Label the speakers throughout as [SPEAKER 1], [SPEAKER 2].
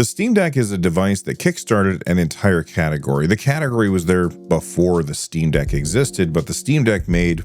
[SPEAKER 1] The Steam Deck is a device that kickstarted an entire category. The category was there before the Steam Deck existed, but the Steam Deck made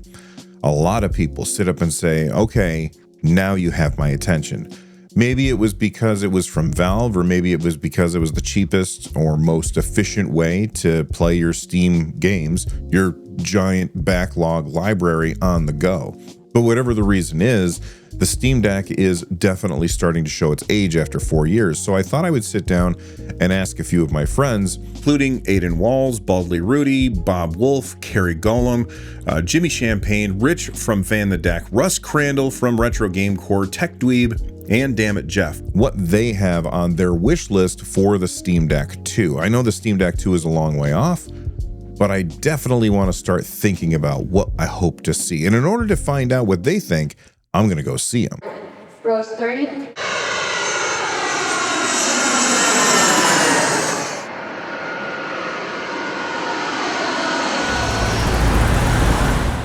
[SPEAKER 1] a lot of people sit up and say, okay, now you have my attention. Maybe it was because it was from Valve, or maybe it was because it was the cheapest or most efficient way to play your Steam games, your giant backlog library on the go. But whatever the reason is, the Steam Deck is definitely starting to show its age after 4 years. So I thought I would sit down and ask a few of my friends, including Aiden Walls, Baldley Rudy, Bob Wolf, Carrie Gollum, Jimmy Champagne, Rich from Fan the Deck, Russ Crandall from Retro Gamecore, Tech Dweeb, and Damit Jeff, what they have on their wish list for the Steam Deck 2. I know the Steam Deck 2 is a long way off, but I definitely want to start thinking about what I hope to see. And in order to find out what they think, I'm going to go see them.
[SPEAKER 2] Rose 30.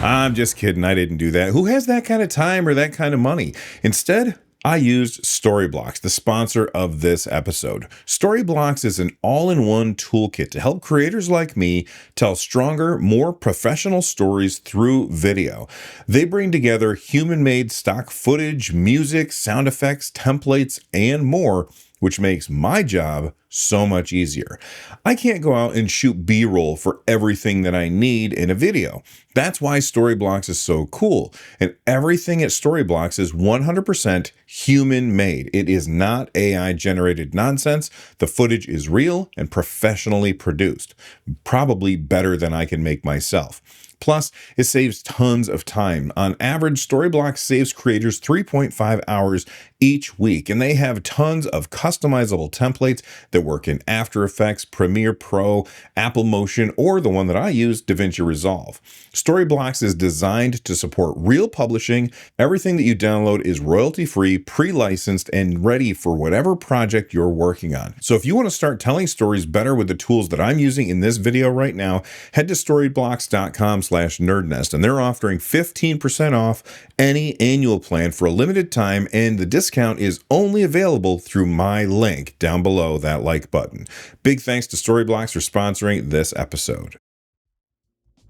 [SPEAKER 1] I'm just kidding. I didn't do that. Who has that kind of time or that kind of money? Instead, I used Storyblocks, the sponsor of this episode. Storyblocks is an all-in-one toolkit to help creators like me tell stronger, more professional stories through video. They bring together human-made stock footage, music, sound effects, templates, and more, which makes my job so much easier. I can't go out and shoot B-roll for everything that I need in a video. That's why Storyblocks is so cool. And everything at Storyblocks is 100% human-made. It is not AI-generated nonsense. The footage is real and professionally produced. Probably better than I can make myself. Plus, it saves tons of time. On average, Storyblocks saves creators 3.5 hours each week, and they have tons of customizable templates that work in After Effects, Premiere Pro, Apple Motion, or the one that I use, DaVinci Resolve. Storyblocks is designed to support real publishing. Everything that you download is royalty-free, pre-licensed, and ready for whatever project you're working on. So if you want to start telling stories better with the tools that I'm using in this video right now, head to storyblocks.com/nerdnest, and they're offering 15% off any annual plan for a limited time, and the discount is only available through my link down below that like button. Big thanks to Storyblocks for sponsoring this episode.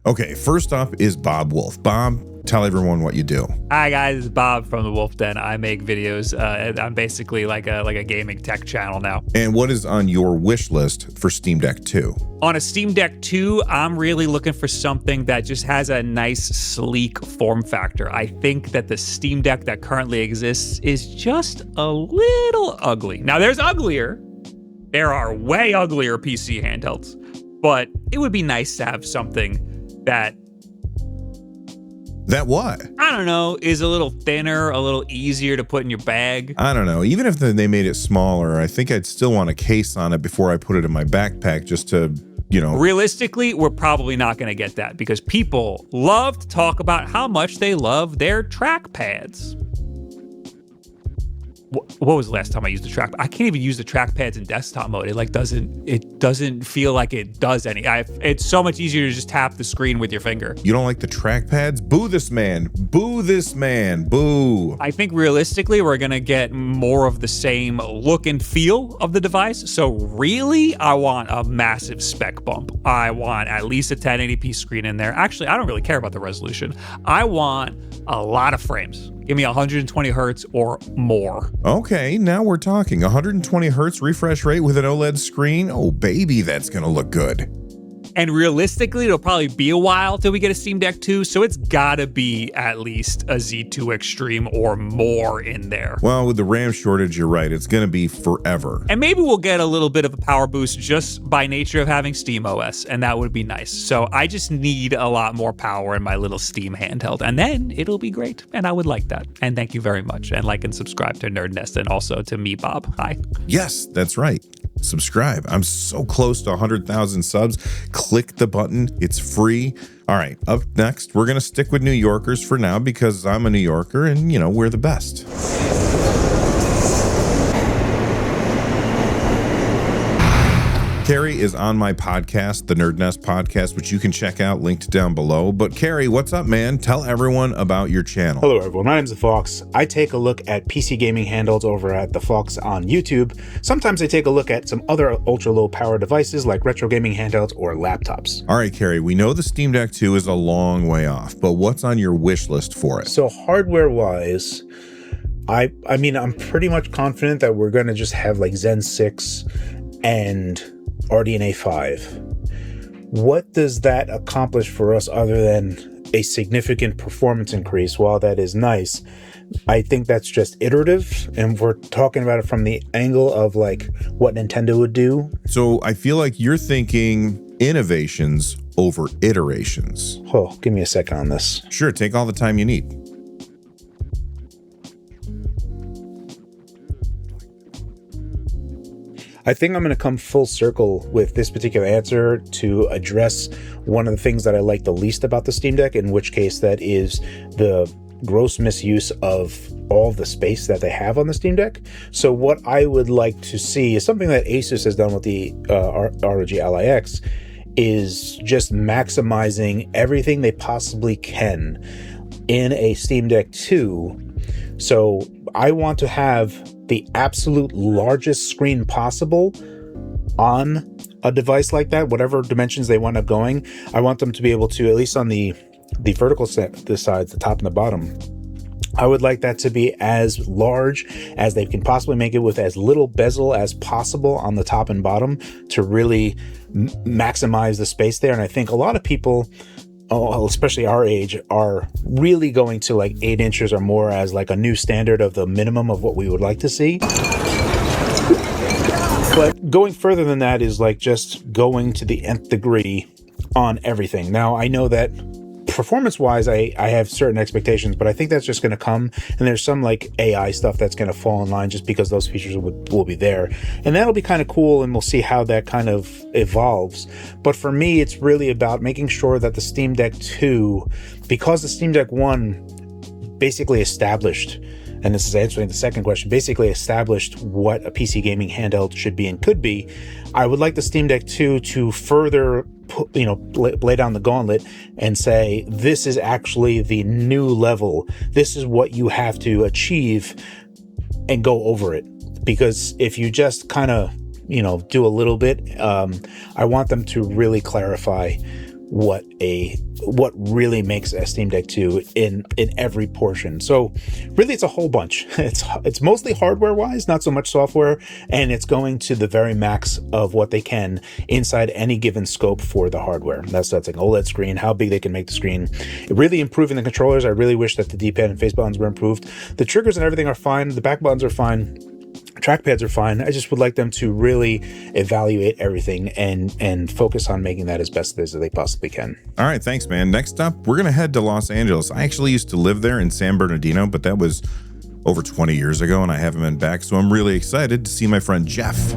[SPEAKER 1] Okay, first up is Bob Wolf. Bob, tell everyone what you do.
[SPEAKER 3] Hi guys, it's Bob from the Wolf Den. I make videos. I'm basically like a gaming tech channel now.
[SPEAKER 1] And what is on your wish list for Steam Deck 2?
[SPEAKER 3] On a Steam Deck 2, I'm really looking for something that just has a nice, sleek form factor. I think that the Steam Deck that currently exists is just a little ugly. Now, there's uglier. There are way uglier PC handhelds. But it would be nice to have something that
[SPEAKER 1] what?
[SPEAKER 3] I don't know, is a little thinner, a little easier to put in your bag.
[SPEAKER 1] I don't know. Even if they made it smaller, I think I'd still want a case on it before I put it in my backpack just to, you know.
[SPEAKER 3] Realistically, we're probably not going to get that because people love to talk about how much they love their trackpads. What was the last time I used the trackpad? I can't even use the trackpads in desktop mode. It doesn't feel like it does any. It's so much easier to just tap the screen with your finger.
[SPEAKER 1] You don't like the trackpads? Boo this man. Boo this man. Boo.
[SPEAKER 3] I think realistically, we're going to get more of the same look and feel of the device. So really, I want a massive spec bump. I want at least a 1080p screen in there. Actually, I don't really care about the resolution. I want a lot of frames. Give me 120 hertz or more.
[SPEAKER 1] Okay, now we're talking. 120 hertz refresh rate with an OLED screen? Oh, baby, that's going to look good.
[SPEAKER 3] And realistically, it'll probably be a while till we get a Steam Deck 2, so it's gotta be at least a Z2 Extreme or more in there.
[SPEAKER 1] Well, with the RAM shortage, you're right. It's gonna be forever.
[SPEAKER 3] And maybe we'll get a little bit of a power boost just by nature of having SteamOS, and that would be nice. So I just need a lot more power in my little Steam handheld, and then it'll be great, and I would like that. And thank you very much, and like and subscribe to NerdNest, and also to me, Bob. Hi.
[SPEAKER 1] Yes, that's right. Subscribe. I'm so close to 100,000 subs. Click the button. It's free. All right, up next, we're going to stick with New Yorkers for now because I'm a New Yorker and, you know, we're the best. Carrie is on my podcast, the NerdNest podcast, which you can check out, linked down below. But Carrie, what's up, man? Tell everyone about your channel.
[SPEAKER 2] Hello, everyone. My name's The Fox. I take a look at PC gaming handhelds over at The Fox on YouTube. Sometimes I take a look at some other ultra-low power devices like retro gaming handhelds or laptops.
[SPEAKER 1] All right, Carrie, we know the Steam Deck 2 is a long way off, but what's on your wish list for it?
[SPEAKER 2] So hardware-wise, I mean, I'm pretty much confident that we're going to just have like Zen 6 and RDNA 5. What does that accomplish for us other than a significant performance increase? While that is nice, I think that's just iterative, and we're talking about it from the angle of like what Nintendo would do.
[SPEAKER 1] So I feel like you're thinking innovations over iterations.
[SPEAKER 2] Oh, give me a second on this.
[SPEAKER 1] Sure, take all the time you need.
[SPEAKER 2] I think I'm going to come full circle with this particular answer to address one of the things that I like the least about the Steam Deck, in which case that is the gross misuse of all the space that they have on the Steam Deck. So what I would like to see is something that Asus has done with the ROG Ally X, is just maximizing everything they possibly can in a Steam Deck 2. So I want to have the absolute largest screen possible on a device like that, whatever dimensions they wind up going. I want them to be able to, at least on the vertical set, the sides, the top and the bottom, I would like that to be as large as they can possibly make it, with as little bezel as possible on the top and bottom, to really maximize the space there. And I think a lot of people, especially our age, are really going to like 8 inches or more as like a new standard of the minimum of what we would like to see. But going further than that is like just going to the nth degree on everything. Now, I know that performance-wise, I have certain expectations, but I think that's just going to come, and there's some like AI stuff that's going to fall in line just because those features will be there, and that'll be kind of cool, and we'll see how that kind of evolves. But for me, it's really about making sure that the Steam Deck 2, because the Steam Deck 1 basically established, and this is answering the second question, basically established what a PC gaming handheld should be and could be. I would like the Steam Deck 2 to further lay down the gauntlet and say, this is actually the new level. This is what you have to achieve, and go over it. Because if you just kind of, do a little bit, I want them to really clarify what really makes a Steam Deck 2 in every portion. So really, it's a whole bunch. It's mostly hardware wise, not so much software, and it's going to the very max of what they can inside any given scope for the hardware. That's like an OLED screen, how big they can make the screen, really improving the controllers. I really wish that the D-pad and face buttons were improved. The triggers and everything are fine. The back buttons are fine. Trackpads are fine. I just would like them to really evaluate everything and focus on making that as best as they possibly can.
[SPEAKER 1] All right, thanks, man. Next up, we're going to head to Los Angeles. I actually used to live there in San Bernardino, but that was over 20 years ago, and I haven't been back, so I'm really excited to see my friend Jeff.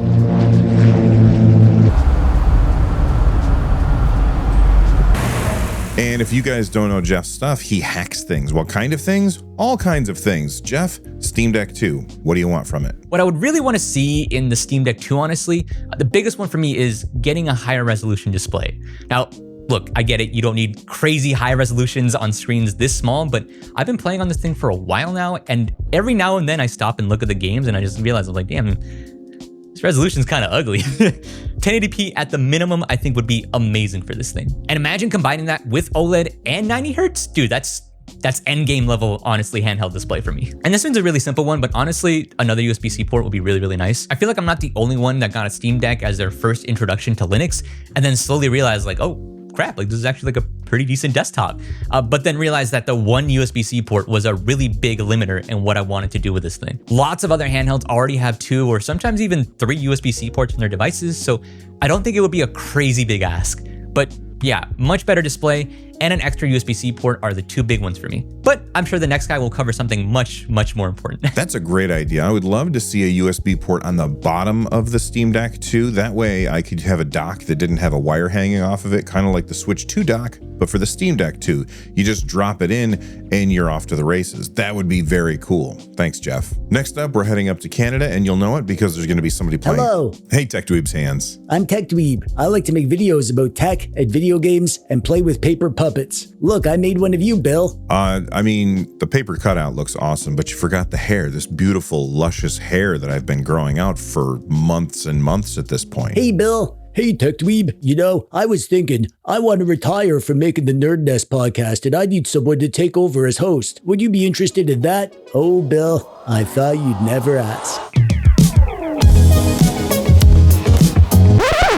[SPEAKER 1] And if you guys don't know Jeff's stuff, he hacks things. What kind of things? All kinds of things. Jeff, Steam Deck 2, what do you want from it?
[SPEAKER 4] What I would really want to see in the Steam Deck 2, honestly, the biggest one for me is getting a higher resolution display. Now, look, I get it. You don't need crazy high resolutions on screens this small, but I've been playing on this thing for a while now, and every now and then I stop and look at the games and I just realize, I'm like, damn, this resolution's kind of ugly. 1080p at the minimum, I think, would be amazing for this thing. And imagine combining that with OLED and 90 hertz. Dude, that's endgame level, honestly, handheld display for me. And this one's a really simple one, but honestly, another USB-C port would be really, really nice. I feel like I'm not the only one that got a Steam Deck as their first introduction to Linux, and then slowly realized like, oh crap, like this is actually like a pretty decent desktop. But then realized that the one USB-C port was a really big limiter in what I wanted to do with this thing. Lots of other handhelds already have 2 or sometimes even 3 USB-C ports in their devices, so I don't think it would be a crazy big ask. But yeah, much better display and an extra USB-C port are the two big ones for me. But I'm sure the next guy will cover something much, much more important.
[SPEAKER 1] That's a great idea. I would love to see a USB port on the bottom of the Steam Deck too. That way I could have a dock that didn't have a wire hanging off of it, kind of like the Switch 2 dock, but for the Steam Deck 2, you just drop it in and you're off to the races. That would be very cool. Thanks, Jeff. Next up, we're heading up to Canada, and you'll know it because there's going to be somebody playing.
[SPEAKER 5] Hello.
[SPEAKER 1] Hey, Tech Dweeb's hands.
[SPEAKER 5] I'm Tech Dweeb. I like to make videos about tech and video games and play with paper puppets. Look, I made one of you, Bill.
[SPEAKER 1] I mean, the paper cutout looks awesome, but you forgot the hair, this beautiful, luscious hair that I've been growing out for months and months at this point.
[SPEAKER 5] Hey, Bill. Hey, Tech Dweeb. You know, I was thinking, I want to retire from making the NerdNest podcast, and I need someone to take over as host. Would you be interested in that? Oh, Bill, I thought you'd never ask.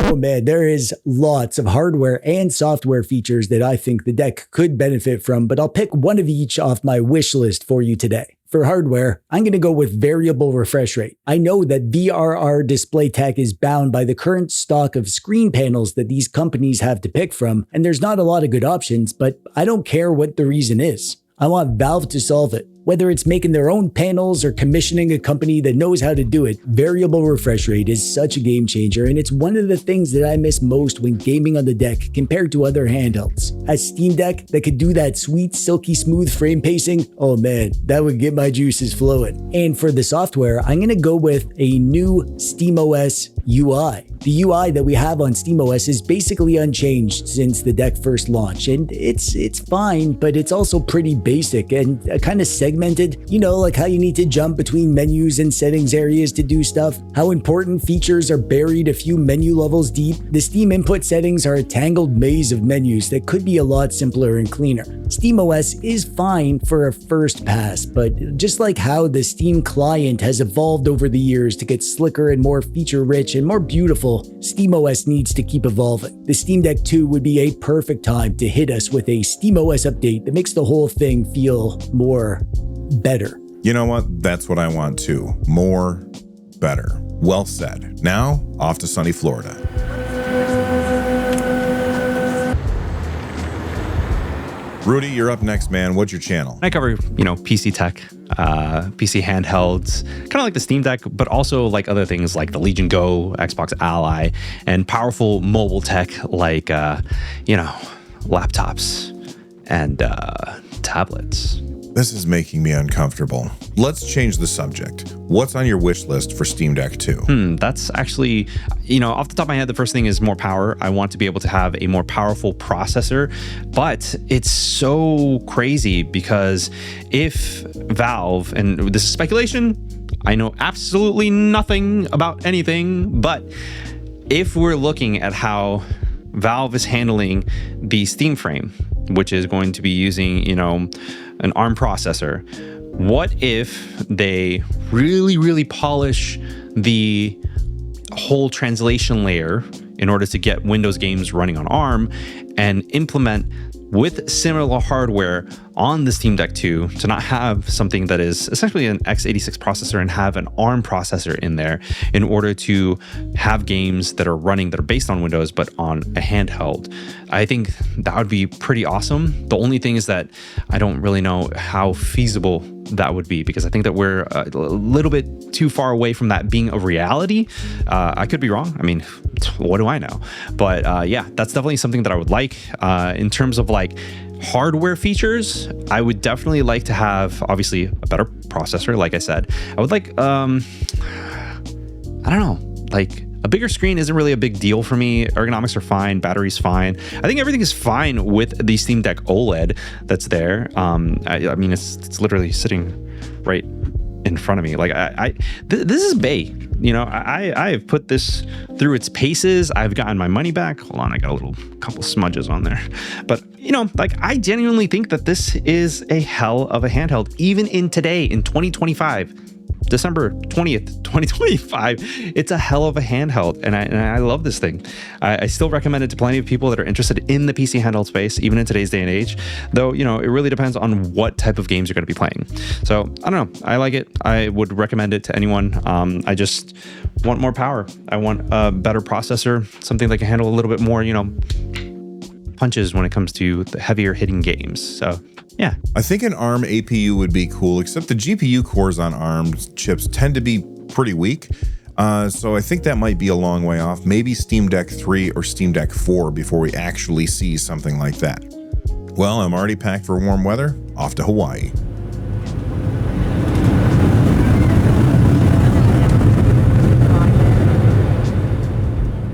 [SPEAKER 5] Oh man, there is lots of hardware and software features that I think the deck could benefit from, but I'll pick one of each off my wish list for you today. For hardware, I'm going to go with variable refresh rate. I know that VRR display tech is bound by the current stock of screen panels that these companies have to pick from, and there's not a lot of good options, but I don't care what the reason is. I want Valve to solve it. Whether it's making their own panels or commissioning a company that knows how to do it, variable refresh rate is such a game changer, and it's one of the things that I miss most when gaming on the deck compared to other handhelds. A Steam Deck that could do that sweet, silky smooth frame pacing, oh man, that would get my juices flowing. And for the software, I'm gonna go with a new SteamOS UI. The UI that we have on SteamOS is basically unchanged since the deck first launched, and it's fine, but it's also pretty basic and kind of segmented. You know, like how you need to jump between menus and settings areas to do stuff, how important features are buried a few menu levels deep. The Steam input settings are a tangled maze of menus that could be a lot simpler and cleaner. SteamOS is fine for a first pass, but just like how the Steam client has evolved over the years to get slicker and more feature-rich and more beautiful, SteamOS needs to keep evolving. The Steam Deck 2 would be a perfect time to hit us with a SteamOS update that makes the whole thing feel more better.
[SPEAKER 1] You know what? That's what I want too. More, better. Well said. Now, off to sunny Florida. Rudy, you're up next, man. What's your channel?
[SPEAKER 6] I cover, PC tech, PC handhelds, kind of like the Steam Deck, but also like other things like the Legion Go, Xbox Ally, and powerful mobile tech like, laptops and tablets.
[SPEAKER 1] This is making me uncomfortable. Let's change the subject. What's on your wish list for Steam Deck 2?
[SPEAKER 6] That's actually, off the top of my head, the first thing is more power. I want to be able to have a more powerful processor, but it's so crazy because if Valve, and this is speculation, I know absolutely nothing about anything, but if we're looking at how Valve is handling the Steam frame, which is going to be using, an ARM processor, what if they really, really polish the whole translation layer in order to get Windows games running on ARM and implement with similar hardware on the Steam Deck 2 to not have something that is essentially an x86 processor and have an ARM processor in there in order to have games that are running that are based on Windows but on a handheld. I think that would be pretty awesome. The only thing is that I don't really know how feasible that would be because I think that we're a little bit too far away from that being a reality. I could be wrong. I mean, what do I know? But yeah, that's definitely something that I would like. In terms of like hardware features, I would definitely like to have obviously a better processor. Like I said, I would like, I don't know, like a bigger screen isn't really a big deal for me. Ergonomics are fine. Battery's fine. I think everything is fine with the Steam Deck OLED that's there. I mean, it's literally sitting right in front of me. Like this is Bay. I have put this through its paces. I've gotten my money back. Hold on, I got a couple smudges on there. But I genuinely think that this is a hell of a handheld, even in 2025. December 20th, 2025. It's a hell of a handheld, and I love this thing. I still recommend it to plenty of people that are interested in the PC handheld space, even in today's day and age, though, it really depends on what type of games you're going to be playing. So, I don't know. I like it. I would recommend it to anyone. I just want more power. I want a better processor, something that can handle a little bit more, punches when it comes to the heavier hitting games. So yeah.
[SPEAKER 1] I think an ARM APU would be cool, except the GPU cores on ARM chips tend to be pretty weak. So I think that might be a long way off. Maybe Steam Deck 3 or Steam Deck 4 before we actually see something like that. Well, I'm already packed for warm weather. Off to Hawaii.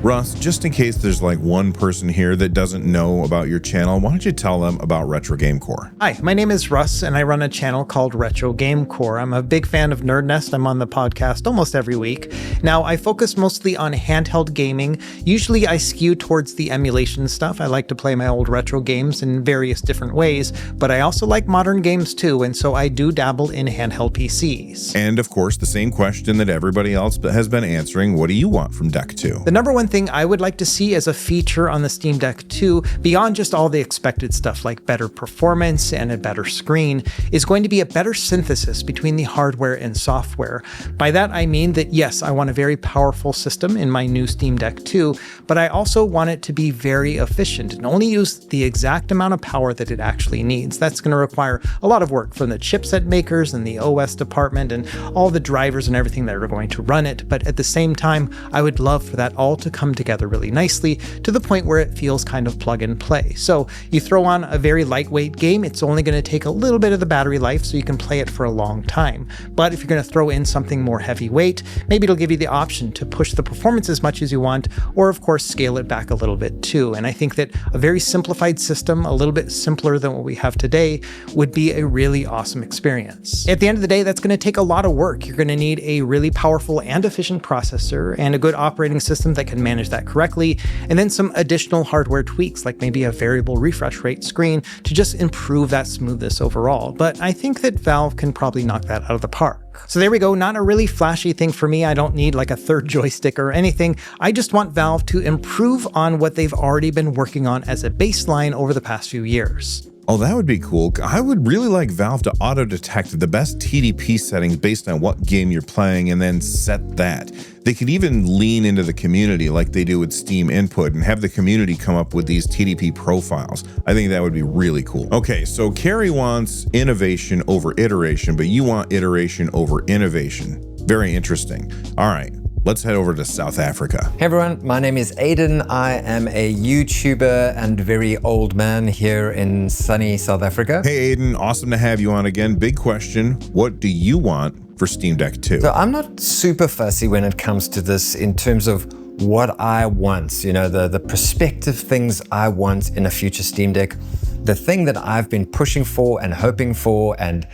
[SPEAKER 1] Russ, just in case there's like one person here that doesn't know about your channel, why don't you tell them about Retro Gamecore?
[SPEAKER 7] Hi, my name is Russ, and I run a channel called Retro Gamecore. I'm a big fan of NerdNest. I'm on the podcast almost every week. Now, I focus mostly on handheld gaming. Usually, I skew towards the emulation stuff. I like to play my old retro games in various different ways, but I also like modern games too, and so I do dabble in handheld PCs.
[SPEAKER 1] And of course, the same question that everybody else has been answering, what do you want from Deck 2?
[SPEAKER 7] The number one thing I would like to see as a feature on the Steam Deck 2, beyond just all the expected stuff like better performance and a better screen, is going to be a better synthesis between the hardware and software. By that I mean that yes, I want a very powerful system in my new Steam Deck 2, but I also want it to be very efficient and only use the exact amount of power that it actually needs. That's going to require a lot of work from the chipset makers and the OS department and all the drivers and everything that are going to run it, but at the same time, I would love for that all to come together really nicely to the point where it feels kind of plug and play. So you throw on a very lightweight game, it's only going to take a little bit of the battery life so you can play it for a long time. But if you're going to throw in something more heavyweight, maybe it'll give you the option to push the performance as much as you want, or of course scale it back a little bit too. And I think that a very simplified system, a little bit simpler than what we have today, would be a really awesome experience. At the end of the day, that's going to take a lot of work. You're going to need a really powerful and efficient processor and a good operating system that can manage that correctly, and then some additional hardware tweaks like maybe a variable refresh rate screen to just improve that smoothness overall. But I think that Valve can probably knock that out of the park. So there we go, not a really flashy thing for me. I don't need like a third joystick or anything. I just want Valve to improve on what they've already been working on as a baseline over the past few years.
[SPEAKER 1] Oh, that would be cool. I would really like Valve to auto-detect the best TDP settings based on what game you're playing and then set that. They could even lean into the community like they do with Steam Input and have the community come up with these TDP profiles. I think that would be really cool. Okay, so Carrie wants innovation over iteration, but you want iteration over innovation. Very interesting. All right. Let's head over to South Africa.
[SPEAKER 8] Hey everyone, my name is Aiden. I am a YouTuber and very old man here in sunny South Africa.
[SPEAKER 1] Hey Aiden, awesome to have you on again. Big question, what do you want for Steam Deck 2?
[SPEAKER 8] So I'm not super fussy when it comes to this in terms of what I want, you know, the prospective things I want in a future Steam Deck. The thing that I've been pushing for and hoping for and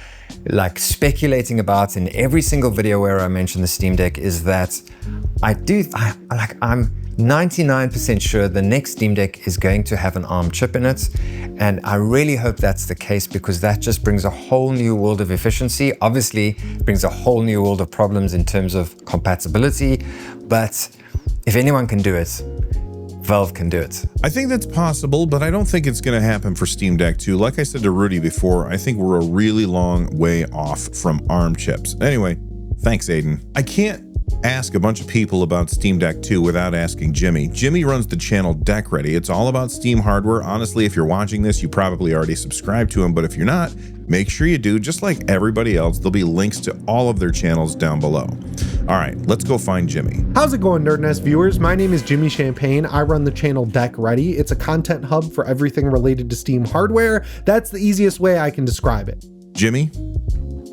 [SPEAKER 8] like speculating about in every single video where I mention the Steam Deck is that I'm 99% sure the next Steam Deck is going to have an ARM chip in it. And I really hope that's the case because that just brings a whole new world of efficiency. Obviously, brings a whole new world of problems in terms of compatibility. But if anyone can do it, Valve can do it.
[SPEAKER 1] I think that's possible, but I don't think it's going to happen for Steam Deck 2. Like I said to Rudy before, I think we're a really long way off from ARM chips. Anyway, thanks, Aiden. I can't ask a bunch of people about Steam Deck 2 without asking Jimmy. Jimmy runs the channel Deck Ready. It's all about Steam hardware. Honestly, if you're watching this, you probably already subscribed to him, but if you're not, make sure you do. Just like everybody else, there'll be links to all of their channels down below. All right, let's go find Jimmy.
[SPEAKER 9] How's it going, NerdNest viewers? My name is Jimmy Champagne. I run the channel Deck Ready. It's a content hub for everything related to Steam hardware. That's the easiest way I can describe it.
[SPEAKER 1] Jimmy,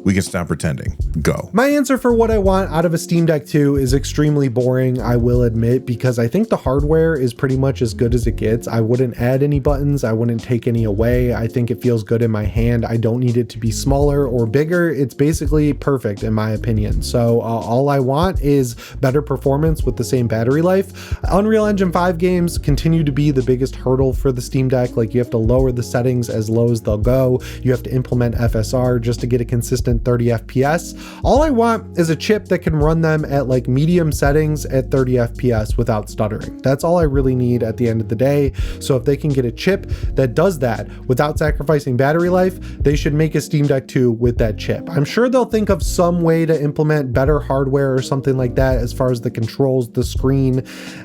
[SPEAKER 1] we can stop pretending. Go.
[SPEAKER 9] My answer for what I want out of a Steam Deck 2 is extremely boring, I will admit, because I think the hardware is pretty much as good as it gets. I wouldn't add any buttons. I wouldn't take any away. I think it feels good in my hand. I don't need it to be smaller or bigger. It's basically perfect in my opinion. So all I want is better performance with the same battery life. Unreal Engine 5 games continue to be the biggest hurdle for the Steam Deck. Like you have to lower the settings as low as they'll go. You have to implement FSR just to get a consistent than 30 FPS. All I want is a chip that can run them at like medium settings at 30 FPS without stuttering. That's all I really need at the end of the day. So if they can get a chip that does that without sacrificing battery life, they should make a Steam Deck 2 with that chip. I'm sure they'll think of some way to implement better hardware or something like that as far as the controls, the screen,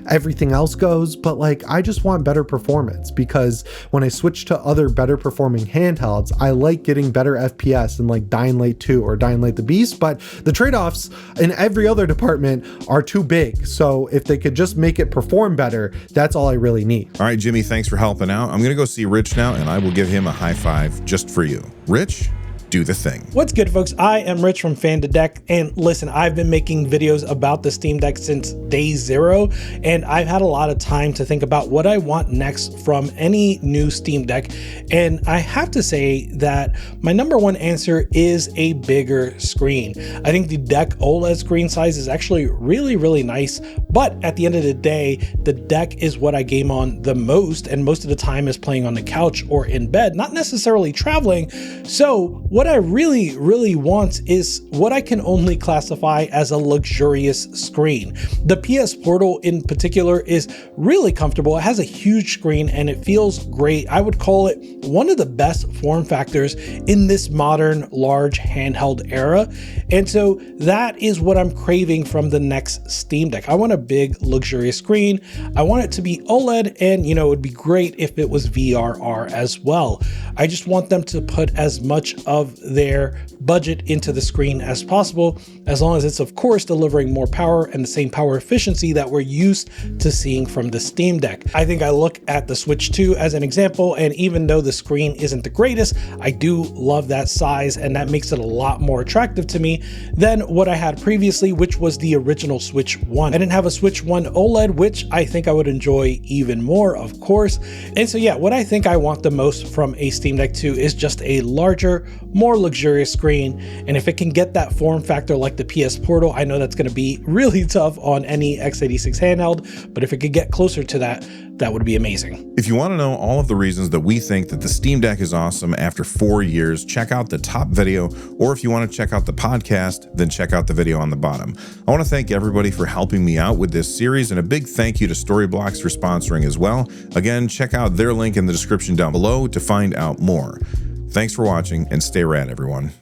[SPEAKER 9] everything else goes, but like I just want better performance, because when I switch to other better performing handhelds, I like getting better FPS in like Dying Light 2 or Dying Light the Beast, but the trade-offs in every other department are too big. So if they could just make it perform better, that's all I really need.
[SPEAKER 1] All right, Jimmy, thanks for helping out. I'm going to go see Rich now, and I will give him a high five just for you. Rich, do the thing.
[SPEAKER 10] What's good, folks? I am Rich from Fan to Deck, and listen, I've been making videos about the Steam Deck since day zero, and I've had a lot of time to think about what I want next from any new Steam Deck, and I have to say that my number one answer is a bigger screen. I think the Deck OLED screen size is actually really, really nice, but at the end of the day, the Deck is what I game on the most, and most of the time is playing on the couch or in bed, not necessarily traveling. So what I really, really want is what I can only classify as a luxurious screen. The PS Portal in particular is really comfortable. It has a huge screen and it feels great. I would call it one of the best form factors in this modern large handheld era. And so that is what I'm craving from the next Steam Deck. I want a big luxurious screen. I want it to be OLED, and it would be great if it was VRR as well. I just want them to put as much of their budget into the screen as possible, as long as it's of course delivering more power and the same power efficiency that we're used to seeing from the Steam Deck. I think I look at the Switch 2 as an example, and even though the screen isn't the greatest, I do love that size, and that makes it a lot more attractive to me than what I had previously, which was the original Switch 1. I didn't have a Switch 1 OLED, which I think I would enjoy even more, of course. And so yeah, what I think I want the most from a Steam Deck 2 is just a larger, more luxurious screen, and if it can get that form factor like the PS Portal, I know that's going to be really tough on any x86 handheld, but if it could get closer to that, that would be amazing.
[SPEAKER 1] If you want to know all of the reasons that we think that the Steam Deck is awesome after 4 years, check out the top video, or if you want to check out the podcast, then check out the video on the bottom. I want to thank everybody for helping me out with this series, and a big thank you to Storyblocks for sponsoring as well. Again, check out their link in the description down below to find out more. Thanks for watching, and stay rad, everyone.